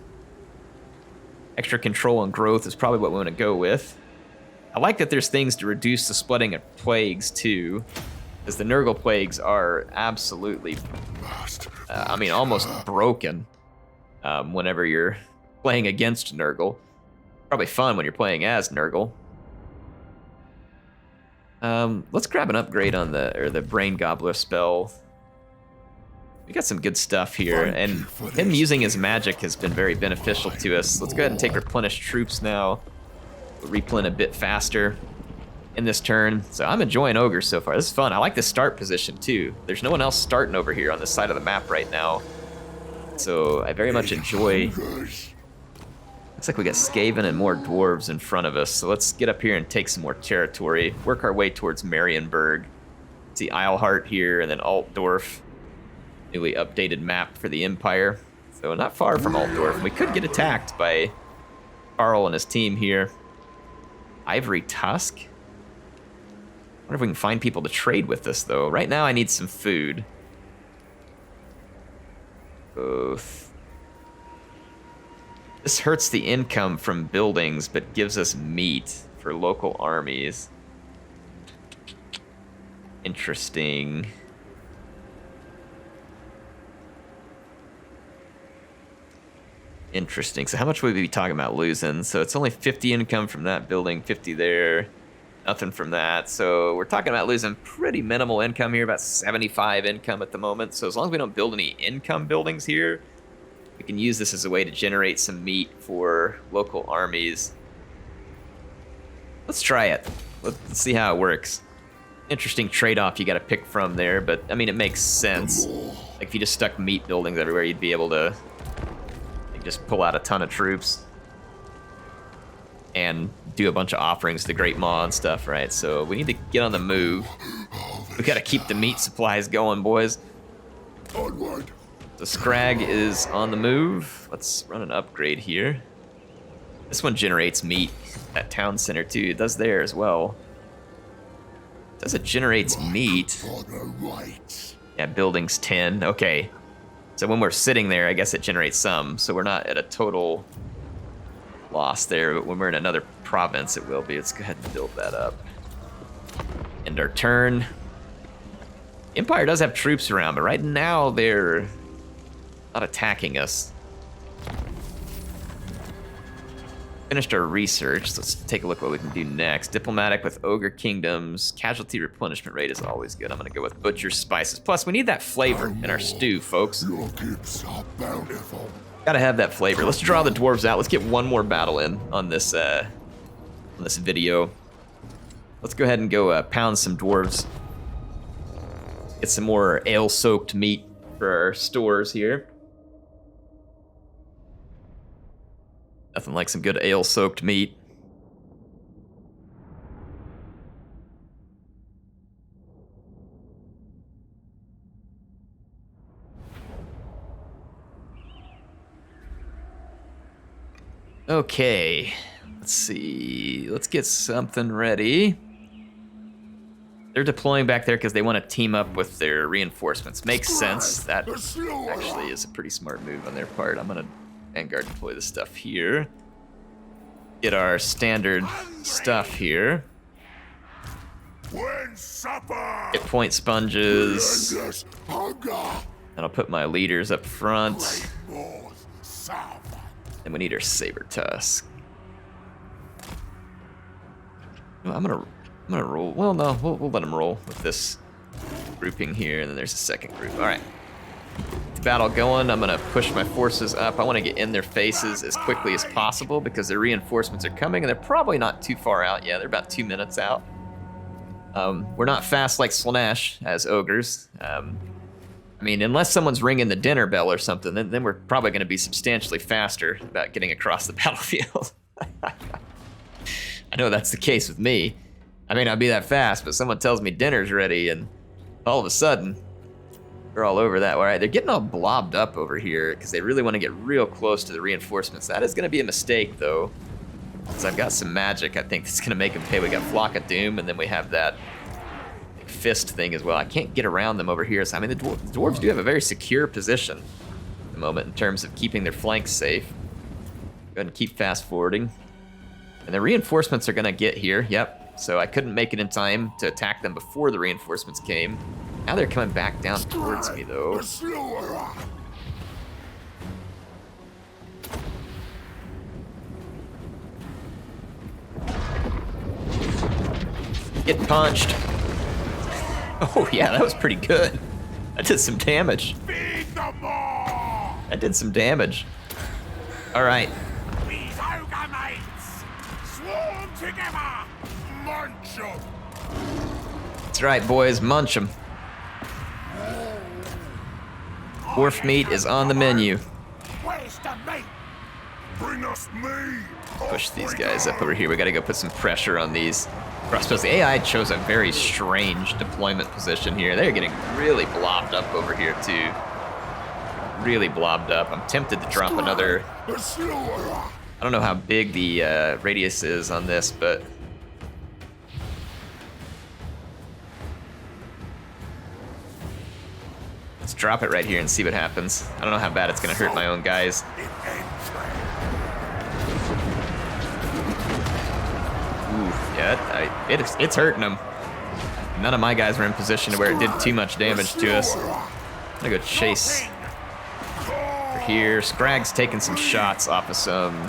Extra control and growth is probably what we want to go with. I like that there's things to reduce the spreading of plagues too, because the Nurgle plagues are absolutely, I mean, almost broken whenever you're playing against Nurgle. Probably fun when you're playing as Nurgle. Let's grab an upgrade on the Brain Gobbler spell. We got some good stuff here, and him using his magic has been very beneficial to us. Let's go ahead and take Replenish Troops now. Replen a bit faster in this turn. So I'm enjoying Ogre so far. This is fun. I like the start position too. There's no one else starting over here on this side of the map right now. So I very much enjoy. Looks like we got Skaven and more dwarves in front of us. So let's get up here and take some more territory. Work our way towards Marienburg. See Isleheart here, and then Altdorf. Newly updated map for the Empire. So not far from Altdorf. We could get attacked by Carl and his team here. Ivory Tusk? I wonder if we can find people to trade with us, though. Right now, I need some food. Both. This hurts the income from buildings, but gives us meat for local armies. Interesting. Interesting. So how much would we be talking about losing? So it's only 50 income from that building, 50 there, nothing from that. So we're talking about losing pretty minimal income here, about 75 income at the moment. So as long as we don't build any income buildings here, we can use this as a way to generate some meat for local armies. Let's try it. Let's see how it works. Interesting trade-off you got to pick from there, but I mean, it makes sense. Like if you just stuck meat buildings everywhere, you'd be able to just pull out a ton of troops and do a bunch of offerings to the Great Maw and stuff, right? So we need to get on the move. We gotta keep the meat supplies going, boys. Onward. So Scrag is on the move. Let's run an upgrade here. This one generates meat at town center too. It does there as well. Does it generates meat? Yeah, buildings 10. Okay. So when we're sitting there, I guess it generates some. So we're not at a total loss there, but when we're in another province, it will be. Let's go ahead and build that up. End our turn. Empire does have troops around, but right now they're not attacking us. Finished our research. Let's take a look what we can do next. Diplomatic with Ogre Kingdoms. Casualty replenishment rate is always good. I'm gonna go with Butcher's Spices. Plus, we need that flavor in our stew, folks. Your gifts are bountiful. Gotta have that flavor. Let's draw the dwarves out. Let's get one more battle in on this video. Let's go ahead and go pound some dwarves. Get some more ale-soaked meat for our stores here. Nothing like some good ale-soaked meat. Okay, let's see. Let's get something ready. They're deploying back there because they want to team up with their reinforcements. Makes sense. That actually is a pretty smart move on their part. I'm gonna Vanguard deploy this stuff here. Get our standard stuff here. Hit point sponges. And I'll put my leaders up front. And we need our saber tusk. I'm gonna roll. Well, no, we'll let them roll with this grouping here, and then there's a second group. All right, the battle going. I'm gonna push my forces up. I want to get in their faces as quickly as possible because their reinforcements are coming, and they're probably not too far out. Yeah, they're about 2 minutes out. We're not fast like Slaanesh as ogres. I mean, unless someone's ringing the dinner bell or something, then we're probably going to be substantially faster about getting across the battlefield. I know that's the case with me. I may not be that fast, but someone tells me dinner's ready, and all of a sudden, they're all over that. All right, they're getting all blobbed up over here because they really want to get real close to the reinforcements. That is going to be a mistake, though, because I've got some magic I think that's going to make them pay. We got Flock of Doom, and then we have that fist thing as well. I can't get around them over here. So, I mean, the dwarves do have a very secure position at the moment in terms of keeping their flanks safe. Go ahead and keep fast forwarding. And the reinforcements are gonna get here, yep. So I couldn't make it in time to attack them before the reinforcements came. Now they're coming back down towards me though. Get punched. Oh yeah, that was pretty good. That did some damage. That did some damage. All right. These ogre mates swarm together. Munch 'em. That's right, boys. Munch 'em. Dwarf meat is on the menu. Where's the meat? Bring us meat. Push these guys up over here. We gotta go put some pressure on these crossbows. The AI chose a very strange deployment position here. They're getting really blobbed up over here too. Really blobbed up. I'm tempted to drop another. I don't know how big the radius is on this, but let's drop it right here and see what happens. I don't know how bad it's gonna hurt my own guys. Yeah, it's hurting them. None of my guys were in position to where it did too much damage to us. I'm gonna go chase over here. Scrag's taking some shots off of some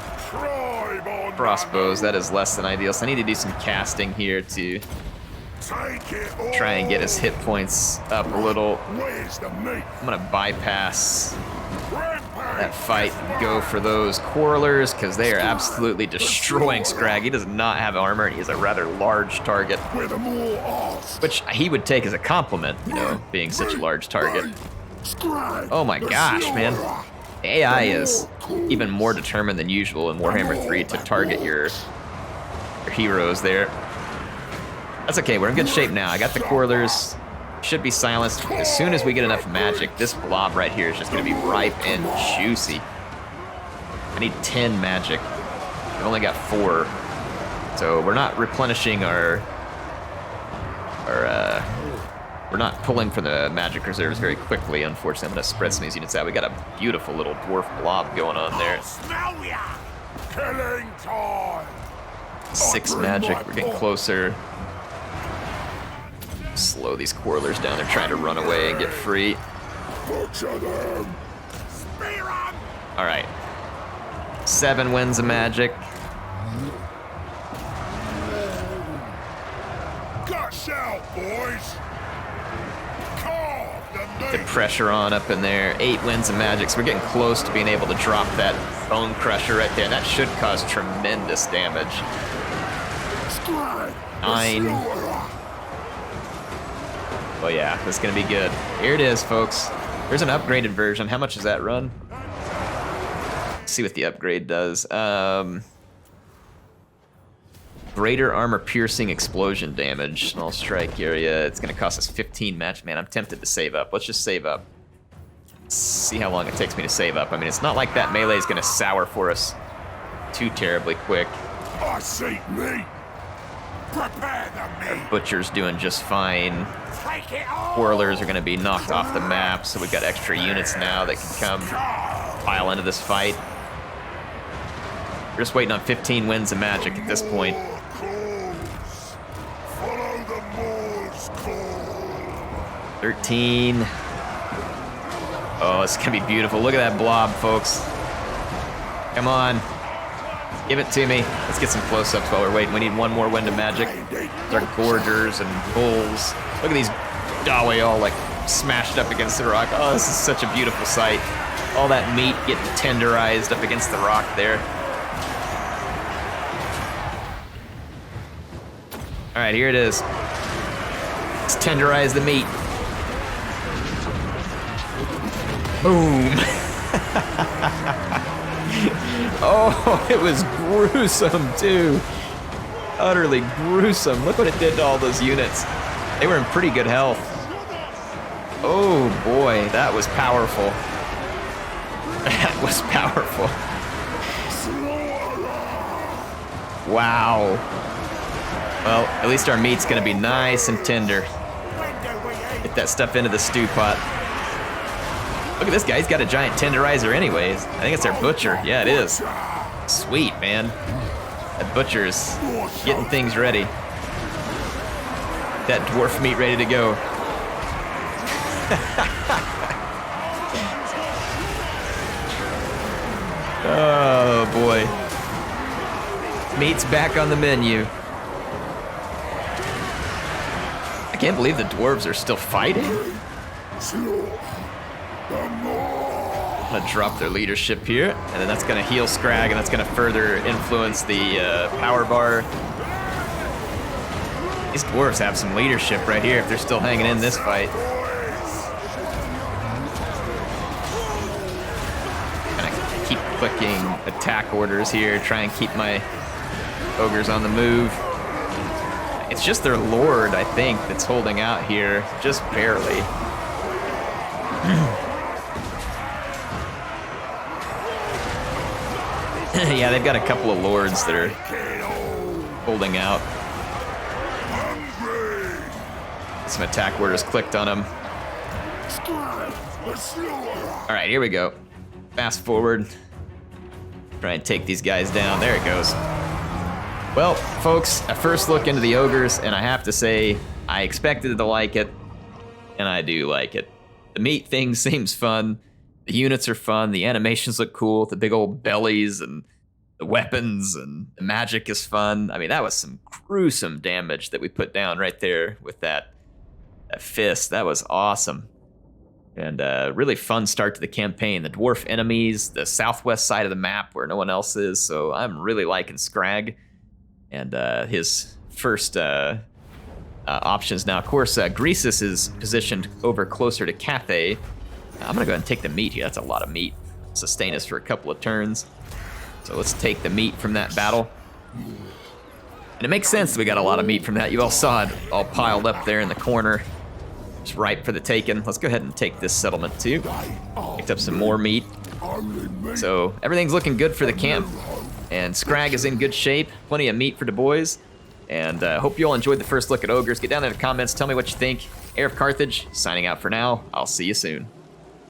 crossbows. That is less than ideal. So I need to do some casting here to try and get his hit points up a little. I'm gonna bypass that fight and go for those quarrelers because they are absolutely destroying Scrag. He does not have armor and he is a rather large target, which he would take as a compliment, you know, being such a large target. Oh my gosh, man. AI is even more determined than usual in Warhammer 3 to target your heroes there. That's okay, we're in good shape now. I got the quarrelers. Should be silenced. As soon as we get enough magic, this blob right here is just gonna be ripe and juicy. I need 10 magic. I've only got 4. So we're not replenishing our we're not pulling from the magic reserves very quickly, unfortunately. I'm gonna spread some of these units out. We got a beautiful little dwarf blob going on there. Smell ya! Killing time! 6 magic, we're getting closer. Slow these quarrelers down. They're trying to run away and get free. All right. 7 wins of magic. Gush out, boys! The pressure on up in there. 8 wins of magic. So we're getting close to being able to drop that bone crusher right there. That should cause tremendous damage. 9. Oh yeah, this is gonna be good. Here it is, folks. There's an upgraded version. How much does that run? Let's see what the upgrade does. Greater armor piercing explosion damage. Small strike area. It's gonna cost us 15 match. Man, I'm tempted to save up. Let's just save up. Let's see how long it takes me to save up. I mean, it's not like that melee is gonna sour for us too terribly quick. I see meat. Prepare the meat. Butcher's doing just fine. Take it all. Whirlers are going to be knocked off the map, so we've got extra units now that can come pile into this fight. We're just waiting on 15 winds of magic at this point. Follow the Moor's call. 13. Oh, it's going to be beautiful. Look at that blob, folks. Come on. Give it to me. Let's get some close-ups while we're waiting. We need one more wind of magic. These are gorgers and bulls. Look at these Dawe all like smashed up against the rock. Oh, this is such a beautiful sight. All that meat getting tenderized up against the rock there. All right, here it is. Let's tenderize the meat. Boom. Oh, it was gruesome too. Utterly gruesome. Look what it did to all those units. They were in pretty good health. Oh boy, that was powerful. That was powerful. Wow. Well, at least our meat's gonna be nice and tender. Get that stuff into the stew pot. Look at this guy, he's got a giant tenderizer anyways. I think it's our butcher. Yeah, it is. Sweet, man. That butcher's getting things ready. That dwarf meat ready to go. Oh boy. Meat's back on the menu. I can't believe the dwarves are still fighting. I'm gonna drop their leadership here, and then that's gonna heal Scrag, and that's gonna further influence the power bar. These dwarves have some leadership right here if they're still hanging in this fight. Gonna keep clicking attack orders here, try and keep my ogres on the move. It's just their lord, I think, that's holding out here, just barely. Yeah, they've got a couple of lords that are holding out. Some attack orders clicked on them. All right, here we go. Fast forward. Try and take these guys down. There it goes. Well, folks, a first look into the ogres, and I have to say, I expected to like it, and I do like it. The meat thing seems fun. The units are fun. The animations look cool. The big old bellies and the weapons and the magic is fun. I mean, that was some gruesome damage that we put down right there with that fist. That was awesome. And really fun start to the campaign. The dwarf enemies, the southwest side of the map where no one else is. So I'm really liking Scrag and his first options. Now, of course, Greasus is positioned over closer to Cathay. I'm gonna go ahead and take the meat here. That's a lot of meat. Sustain us for a couple of turns. So let's take the meat from that battle. And it makes sense that we got a lot of meat from that. You all saw it all piled up there in the corner. Just ripe for the taking. Let's go ahead and take this settlement too. Picked up some more meat. So everything's looking good for the camp. And Scrag is in good shape. Plenty of meat for the boys. And hope you all enjoyed the first look at Ogres. Get down in the comments, tell me what you think. HeirofCarthage, signing out for now. I'll see you soon.